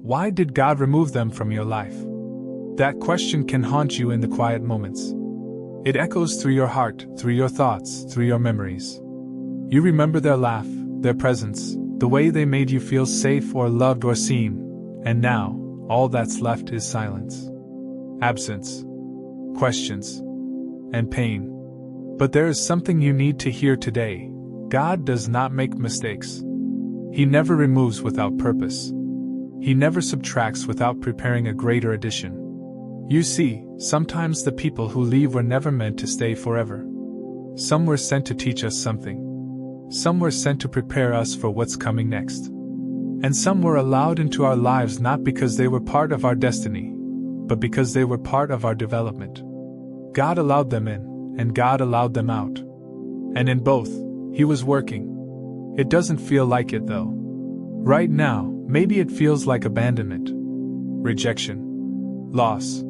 Why did God remove them from your life? That question can haunt you in the quiet moments. It echoes through your heart, through your thoughts, through your memories. You remember their laugh, their presence, the way they made you feel safe or loved or seen, and now, all that's left is silence, absence, questions, and pain. But there is something you need to hear today. God does not make mistakes. He never removes without purpose. He never subtracts without preparing a greater addition. You see, sometimes the people who leave were never meant to stay forever. Some were sent to teach us something. Some were sent to prepare us for what's coming next. And some were allowed into our lives not because they were part of our destiny, but because they were part of our development. God allowed them in, and God allowed them out. And in both, He was working. It doesn't feel like it though. Right now, maybe it feels like abandonment, rejection, loss,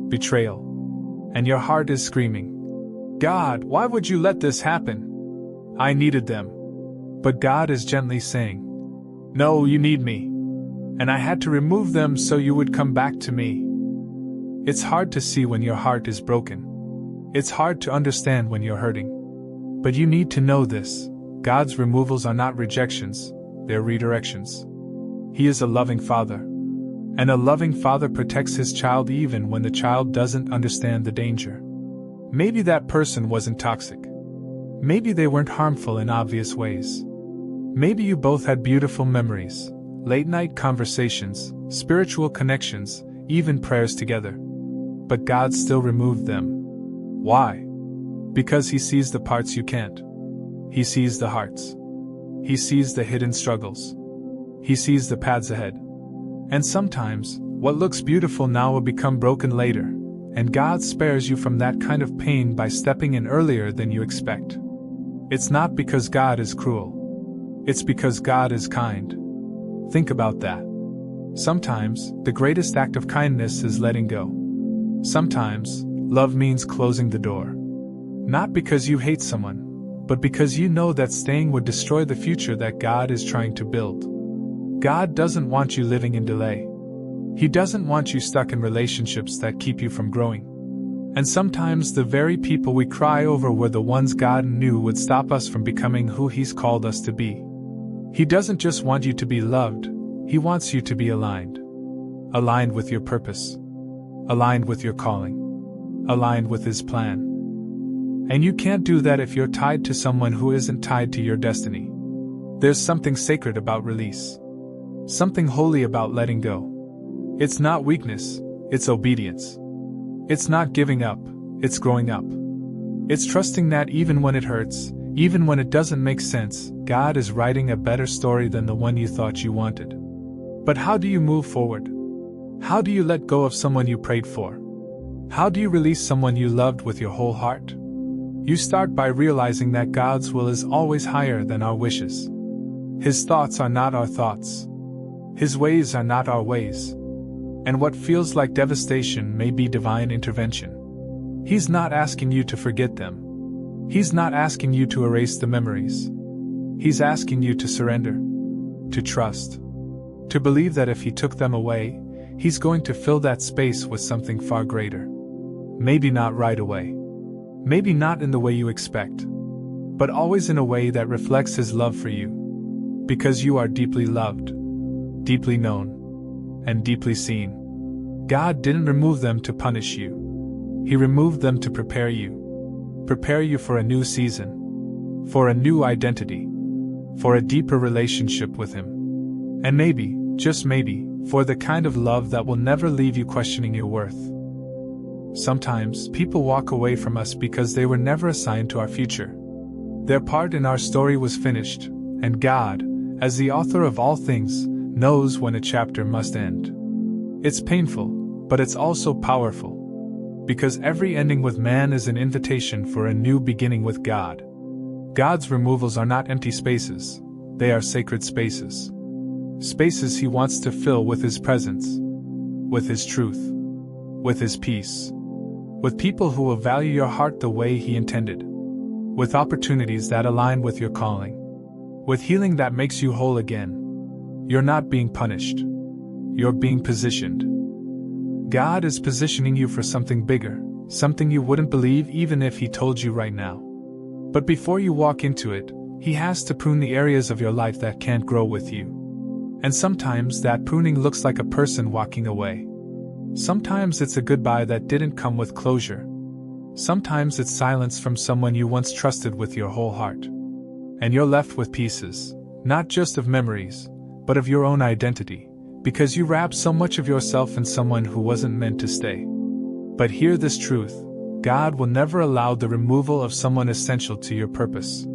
betrayal. And your heart is screaming, God, why would you let this happen? I needed them. But God is gently saying, no, you need me. And I had to remove them so you would come back to me. It's hard to see when your heart is broken. It's hard to understand when you're hurting. But you need to know this. God's removals are not rejections, they're redirections. He is a loving father. And a loving father protects his child even when the child doesn't understand the danger. Maybe that person wasn't toxic. Maybe they weren't harmful in obvious ways. Maybe you both had beautiful memories, late-night conversations, spiritual connections, even prayers together. But God still removed them. Why? Because He sees the parts you can't. He sees the hearts. He sees the hidden struggles. He sees the paths ahead. And sometimes, what looks beautiful now will become broken later, and God spares you from that kind of pain by stepping in earlier than you expect. It's not because God is cruel. It's because God is kind. Think about that. Sometimes, the greatest act of kindness is letting go. Sometimes, love means closing the door. Not because you hate someone, but because you know that staying would destroy the future that God is trying to build. God doesn't want you living in delay. He doesn't want you stuck in relationships that keep you from growing. And sometimes the very people we cry over were the ones God knew would stop us from becoming who He's called us to be. He doesn't just want you to be loved, He wants you to be aligned. Aligned with your purpose. Aligned with your calling. Aligned with His plan. And you can't do that if you're tied to someone who isn't tied to your destiny. There's something sacred about release. Something holy about letting go. It's not weakness, it's obedience. It's not giving up, it's growing up. It's trusting that even when it hurts, even when it doesn't make sense, God is writing a better story than the one you thought you wanted. But how do you move forward? How do you let go of someone you prayed for? How do you release someone you loved with your whole heart? You start by realizing that God's will is always higher than our wishes. His thoughts are not our thoughts. His ways are not our ways. And what feels like devastation may be divine intervention. He's not asking you to forget them. He's not asking you to erase the memories. He's asking you to surrender, to trust, to believe that if He took them away, He's going to fill that space with something far greater. Maybe not right away. Maybe not in the way you expect. But always in a way that reflects His love for you. Because you are deeply loved, deeply known, and deeply seen. God didn't remove them to punish you. He removed them to prepare you. Prepare you for a new season. For a new identity. For a deeper relationship with Him. And maybe, just maybe, for the kind of love that will never leave you questioning your worth. Sometimes, people walk away from us because they were never assigned to our future. Their part in our story was finished, and God, as the author of all things, knows when a chapter must end. It's painful, but it's also powerful. Because every ending with man is an invitation for a new beginning with God. God's removals are not empty spaces, they are sacred spaces. Spaces He wants to fill with His presence, with His truth, with His peace, with people who will value your heart the way He intended, with opportunities that align with your calling, with healing that makes you whole again. You're not being punished. You're being positioned. God is positioning you for something bigger, something you wouldn't believe even if He told you right now. But before you walk into it, He has to prune the areas of your life that can't grow with you. And sometimes that pruning looks like a person walking away. Sometimes it's a goodbye that didn't come with closure. Sometimes it's silence from someone you once trusted with your whole heart. And you're left with pieces, not just of memories, but of your own identity, because you wrapped so much of yourself in someone who wasn't meant to stay. But hear this truth: God will never allow the removal of someone essential to your purpose.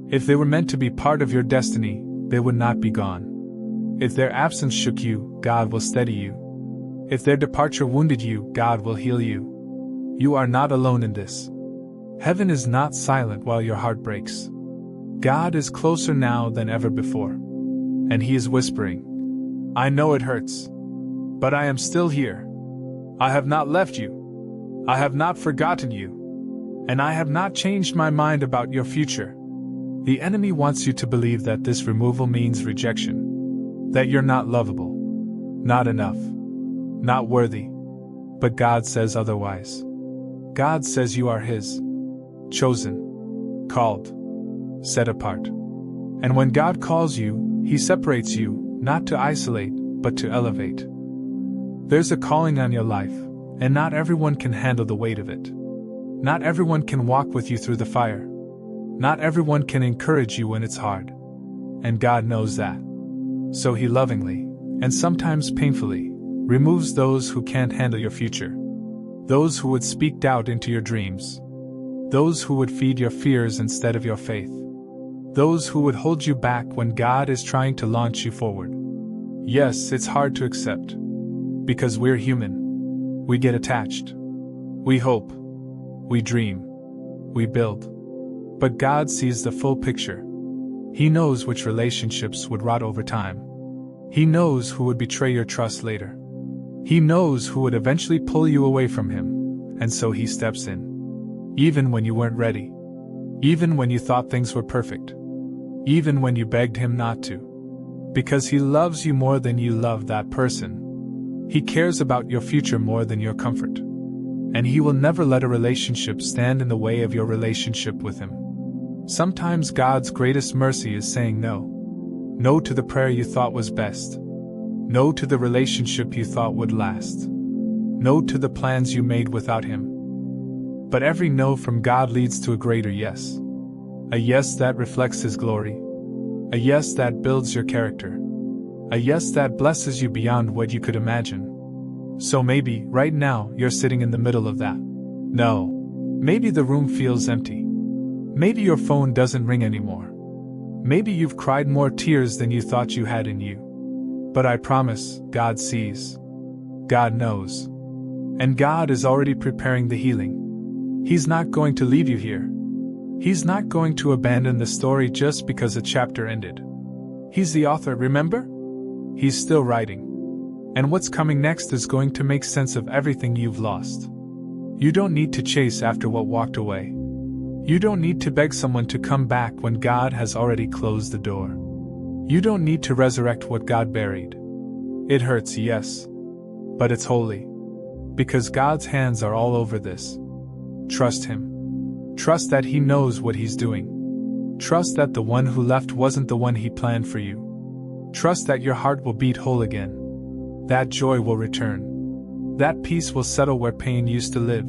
If they were meant to be part of your destiny, they would not be gone. If their absence shook you, God will steady you. If their departure wounded you, God will heal you. You are not alone in this. Heaven is not silent while your heart breaks. God is closer now than ever before. And He is whispering, "I know it hurts, but I am still here. I have not left you. I have not forgotten you. And I have not changed my mind about your future." The enemy wants you to believe that this removal means rejection, that you're not lovable, not enough, not worthy. But God says otherwise. God says you are His, chosen, called, set apart. And when God calls you, He separates you, not to isolate, but to elevate. There's a calling on your life, and not everyone can handle the weight of it. Not everyone can walk with you through the fire. Not everyone can encourage you when it's hard. And God knows that. So He lovingly, and sometimes painfully, removes those who can't handle your future. Those who would speak doubt into your dreams. Those who would feed your fears instead of your faith. Those who would hold you back when God is trying to launch you forward. Yes, it's hard to accept. Because we're human. We get attached. We hope. We dream. We build. But God sees the full picture. He knows which relationships would rot over time. He knows who would betray your trust later. He knows who would eventually pull you away from Him, and so He steps in. Even when you weren't ready. Even when you thought things were perfect. Even when you begged Him not to. Because He loves you more than you love that person. He cares about your future more than your comfort. And He will never let a relationship stand in the way of your relationship with Him. Sometimes God's greatest mercy is saying no. No to the prayer you thought was best. No to the relationship you thought would last. No to the plans you made without Him. But every no from God leads to a greater yes. A yes that reflects His glory. A yes that builds your character. A yes that blesses you beyond what you could imagine. So maybe, right now, you're sitting in the middle of that. No. Maybe the room feels empty. Maybe your phone doesn't ring anymore. Maybe you've cried more tears than you thought you had in you. But I promise, God sees. God knows. And God is already preparing the healing. He's not going to leave you here. He's not going to abandon the story just because a chapter ended. He's the author, remember? He's still writing. And what's coming next is going to make sense of everything you've lost. You don't need to chase after what walked away. You don't need to beg someone to come back when God has already closed the door. You don't need to resurrect what God buried. It hurts, yes. But it's holy. Because God's hands are all over this. Trust Him. Trust that He knows what He's doing. Trust that the one who left wasn't the one He planned for you. Trust that your heart will beat whole again. That joy will return. That peace will settle where pain used to live.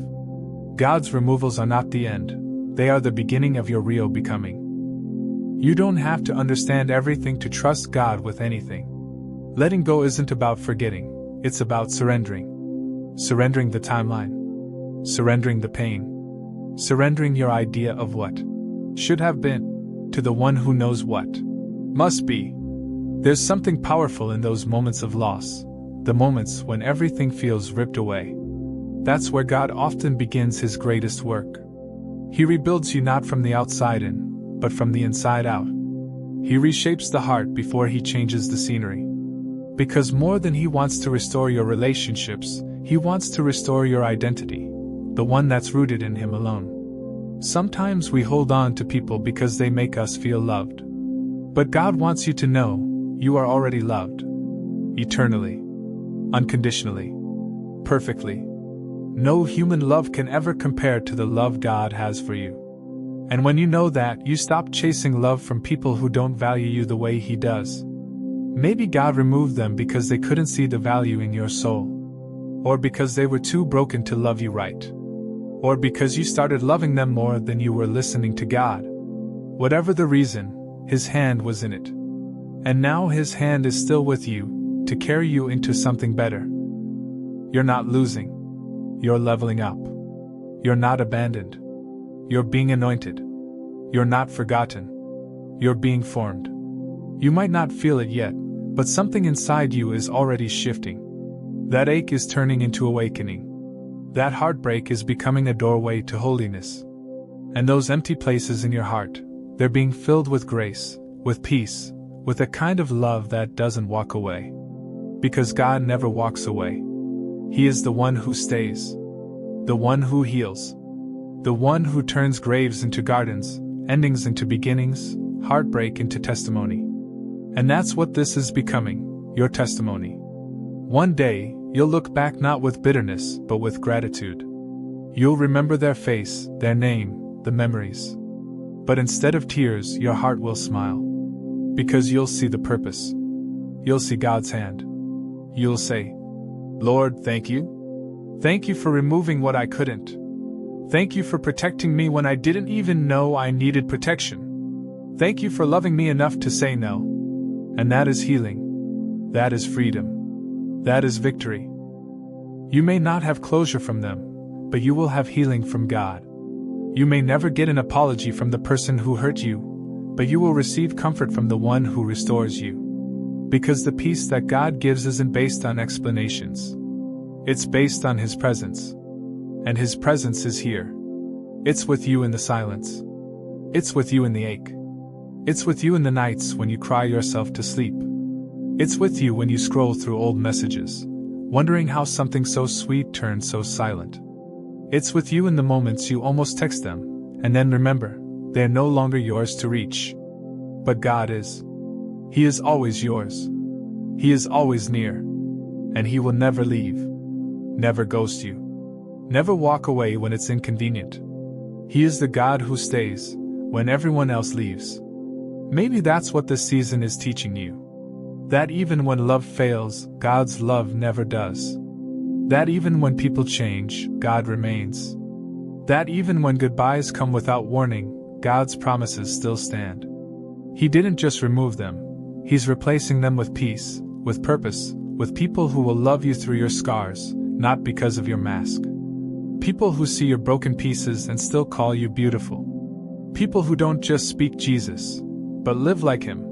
God's removals are not the end. They are the beginning of your real becoming. You don't have to understand everything to trust God with anything. Letting go isn't about forgetting, it's about surrendering. Surrendering the timeline. Surrendering the pain. Surrendering your idea of what should have been to the one who knows what must be. There's something powerful in those moments of loss, the moments when everything feels ripped away. That's where God often begins His greatest work. He rebuilds you not from the outside in, but from the inside out. He reshapes the heart before He changes the scenery. Because more than He wants to restore your relationships, He wants to restore your identity, the one that's rooted in Him alone. Sometimes we hold on to people because they make us feel loved. But God wants you to know, you are already loved. Eternally. unconditionally, perfectly. No human love can ever compare to the love God has for you. And when you know that, you stop chasing love from people who don't value you the way He does. Maybe God removed them because they couldn't see the value in your soul. Or because they were too broken to love you right. Or because you started loving them more than you were listening to God. Whatever the reason, His hand was in it. And now His hand is still with you, to carry you into something better. You're not losing. You're leveling up. You're not abandoned. You're being anointed. You're not forgotten. You're being formed. You might not feel it yet, but something inside you is already shifting. That ache is turning into awakening. That heartbreak is becoming a doorway to holiness. And those empty places in your heart, they're being filled with grace, with peace, with a kind of love that doesn't walk away. Because God never walks away. He is the one who stays. The one who heals. The one who turns graves into gardens, endings into beginnings, heartbreak into testimony. And that's what this is becoming, your testimony. One day, you'll look back not with bitterness, but with gratitude. You'll remember their face, their name, the memories. But instead of tears, your heart will smile. Because you'll see the purpose. You'll see God's hand. You'll say, Lord, thank you. Thank you for removing what I couldn't. Thank you for protecting me when I didn't even know I needed protection. Thank you for loving me enough to say no. And that is healing. That is freedom. That is victory. You may not have closure from them, but you will have healing from God. You may never get an apology from the person who hurt you, but you will receive comfort from the one who restores you. Because the peace that God gives isn't based on explanations. It's based on His presence. And His presence is here. It's with you in the silence. It's with you in the ache. It's with you in the nights when you cry yourself to sleep. It's with you when you scroll through old messages, wondering how something so sweet turned so silent. It's with you in the moments you almost text them, and then remember, they are no longer yours to reach. But God is. He is always yours. He is always near. And He will never leave. Never ghost you. Never walk away when it's inconvenient. He is the God who stays when everyone else leaves. Maybe that's what this season is teaching you. That even when love fails, God's love never does. That even when people change, God remains. That even when goodbyes come without warning, God's promises still stand. He didn't just remove them. He's replacing them with peace, with purpose, with people who will love you through your scars, not because of your mask. People who see your broken pieces and still call you beautiful. People who don't just speak Jesus, but live like Him.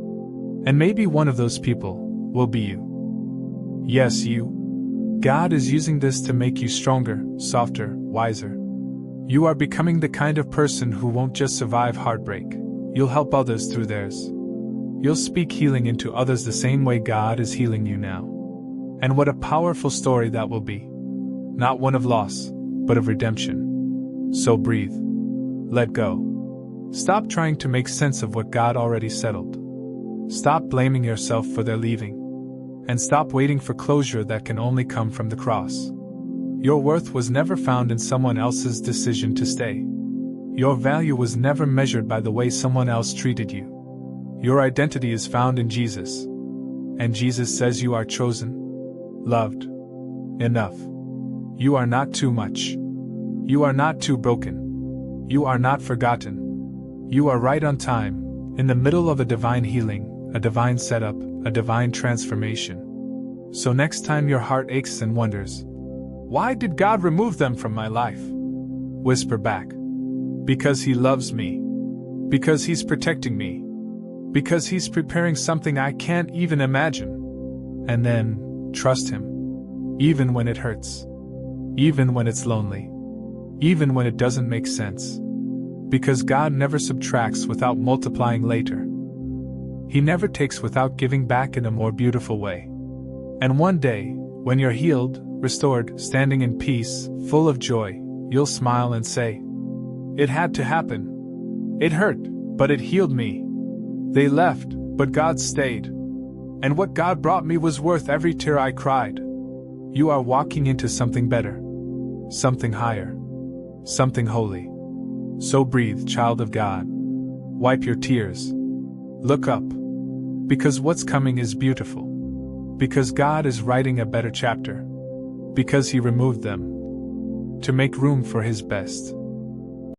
And maybe one of those people will be you. Yes, you. God is using this to make you stronger, softer, wiser. You are becoming the kind of person who won't just survive heartbreak. You'll help others through theirs. You'll speak healing into others the same way God is healing you now. And what a powerful story that will be. Not one of loss, but of redemption. So breathe. Let go. Stop trying to make sense of what God already settled. Stop blaming yourself for their leaving. And stop waiting for closure that can only come from the cross. Your worth was never found in someone else's decision to stay. Your value was never measured by the way someone else treated you. Your identity is found in Jesus. And Jesus says you are chosen, loved, enough. You are not too much. You are not too broken. You are not forgotten. You are right on time, in the middle of a divine healing, a divine setup, a divine transformation. So next time your heart aches and wonders, why did God remove them from my life? Whisper back. Because He loves me. Because He's protecting me. Because He's preparing something I can't even imagine. And then, trust Him. Even when it hurts. Even when it's lonely. Even when it doesn't make sense. Because God never subtracts without multiplying later. He never takes without giving back in a more beautiful way. And one day, when you're healed, restored, standing in peace, full of joy, you'll smile and say, "It had to happen. It hurt, but it healed me. They left, but God stayed. And what God brought me was worth every tear I cried. You are walking into something better, something higher, something holy. So breathe, child of God. Wipe your tears. Look up. Because what's coming is beautiful. Because God is writing a better chapter. Because He removed them to make room for His best.